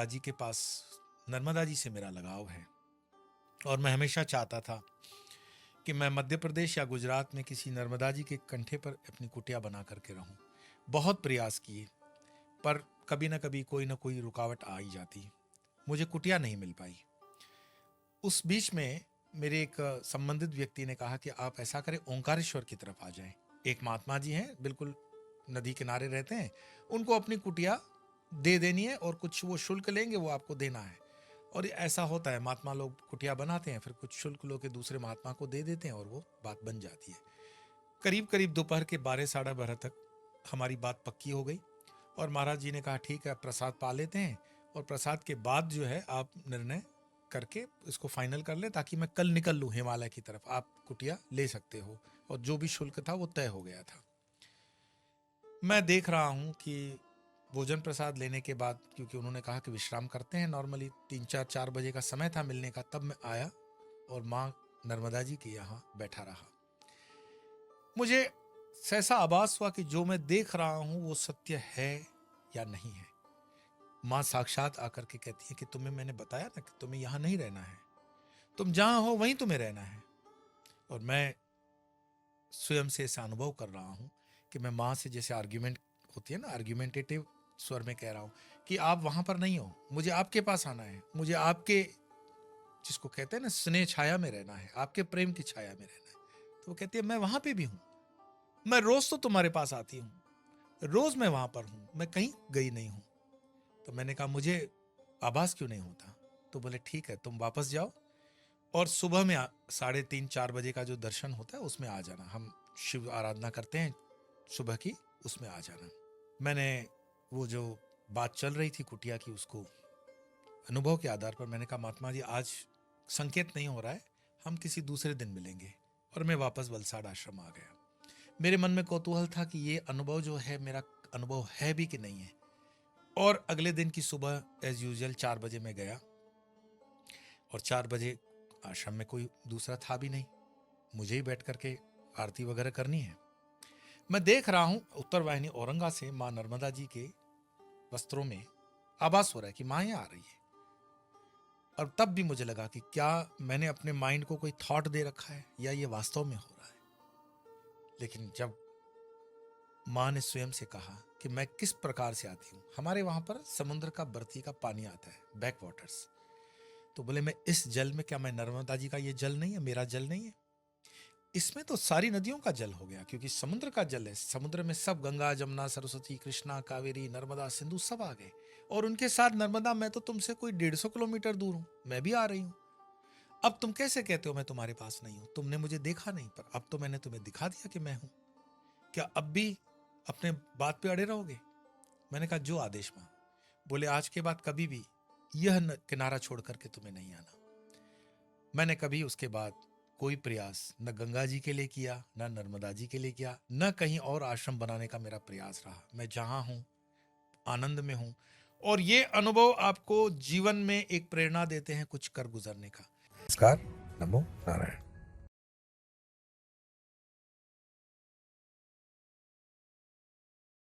जी के पास, नर्मदा जी से मेरा लगाव है और मैं हमेशा चाहता था कि मैं मध्य प्रदेश या गुजरात में किसी नर्मदा जी के कंठे पर अपनी कुटिया बना करके रहूं। बहुत प्रयास किए, पर कभी ना कभी कोई ना कोई रुकावट आ ही जाती, मुझे कुटिया नहीं मिल पाई। उस बीच में मेरे एक संबंधित व्यक्ति ने कहा कि आप ऐसा करें, ओंकारेश्वर की तरफ आ जाएं। एक महात्मा जी हैं, बिल्कुल नदी किनारे रहते हैं, उनको अपनी कुटिया दे देनी है और कुछ वो शुल्क लेंगे, वो आपको देना है। और ऐसा होता है, महात्मा लोग कुटिया बनाते हैं, फिर कुछ शुल्क लो के दूसरे महात्मा को दे देते हैं और वो बात बन जाती है। करीब करीब दोपहर के 12 साढ़े 12 तक हमारी बात पक्की हो गई और महाराज जी ने कहा ठीक है, प्रसाद पा लेते हैं और प्रसाद के बाद जो है आप निर्णय करके इसको फाइनल कर ले, ताकि मैं कल निकल लूँ हिमालय की तरफ, आप कुटिया ले सकते हो। और जो भी शुल्क था वो तय हो गया था। मैं देख रहा हूँ कि भोजन प्रसाद लेने के बाद, क्योंकि उन्होंने कहा कि विश्राम करते हैं नॉर्मली, 3 4 4 बजे का समय था मिलने का, तब मैं आया और माँ नर्मदा जी के यहाँ बैठा रहा। मुझे ऐसा आभास हुआ कि जो मैं देख रहा हूँ वो सत्य है या नहीं है। माँ साक्षात आकर के कहती है कि तुम्हें मैंने बताया ना कि तुम्हें यहाँ नहीं रहना है, तुम जहां हो वहीं तुम्हें रहना है। और मैं स्वयं से ऐसा अनुभव कर रहा हूँ कि मैं माँ से जैसे आर्ग्यूमेंट होती है ना, आर्ग्यूमेंटेटिव स्वर में कह रहा हूँ कि आप वहां पर नहीं हो, मुझे आपके पास आना है, मुझे आपके, जिसको कहते हैं ना, स्नेह छाया में रहना है, आपके प्रेम की छाया में रहना है। तो वो कहती है मैं वहां पे भी हूँ, मैं रोज तो तुम्हारे पास आती हूँ, रोज मैं वहां पर हूँ, मैं कहीं गई नहीं हूँ। तो मैंने कहा मुझे आभास क्यों नहीं होता? तो बोले ठीक है, तुम वापस जाओ और सुबह में 3:30 4 बजे का जो दर्शन होता है उसमें आ जाना, हम शिव आराधना करते हैं सुबह की, उसमें आ जाना। मैंने वो जो बात चल रही थी कुटिया की, उसको अनुभव के आधार पर मैंने कहा महात्मा जी आज संकेत नहीं हो रहा है, हम किसी दूसरे दिन मिलेंगे। और मैं वापस वलसाड़ आश्रम आ गया। मेरे मन में कौतूहल था कि ये अनुभव जो है मेरा अनुभव है भी कि नहीं है। और अगले दिन की सुबह एज यूजुअल 4 बजे मैं गया और 4 बजे आश्रम में कोई दूसरा था भी नहीं, मुझे ही बैठ करके आरती वगैरह करनी है। मैं देख रहा हूं उत्तर वाहिनी औरंगा से मां नर्मदा जी के वस्त्रों में आभास हो रहा है कि मां यहाँ आ रही है। और तब भी मुझे लगा कि क्या मैंने अपने माइंड को कोई थॉट दे रखा है या ये वास्तव में हो रहा है। लेकिन जब मां ने स्वयं से कहा कि मैं किस प्रकार से आती हूं, हमारे वहां पर समुद्र का बर्ती का पानी आता है, बैक वाटर्स, तो बोले मैं इस जल में, क्या मैं नर्मदा जी का ये जल नहीं है, मेरा जल नहीं है? इसमें तो सारी नदियों का जल हो गया, क्योंकि समुद्र का जल है, समुद्र में सब गंगा जमुना सरस्वती कृष्णा कावेरी नर्मदा सिंधु सब आ गए। और उनके साथ नर्मदा, मैं तो तुमसे कोई 150 किलोमीटर दूर हूं, मैं भी आ रही हूं। अब तुम कैसे कहते हो मैं तुम्हारे पास नहीं हूं? तुमने मुझे देखा नहीं, पर अब तो मैंने तुम्हें दिखा दिया कि मैं हूं। क्या अब भी अपने बात पे अड़े रहोगे? मैंने कहा जो आदेश मां। बोले आज के बाद कभी भी यह किनारा छोड़ करके तुम्हें नहीं आना। मैंने कभी उसके बाद कोई प्रयास न गंगा जी के लिए किया, न नर्मदा जी के लिए किया, न कहीं और आश्रम बनाने का मेरा प्रयास रहा। मैं जहां हूं आनंद में हूं। और ये अनुभव आपको जीवन में एक प्रेरणा देते हैं कुछ कर गुजरने का। नमस्कार, नमो नारायण।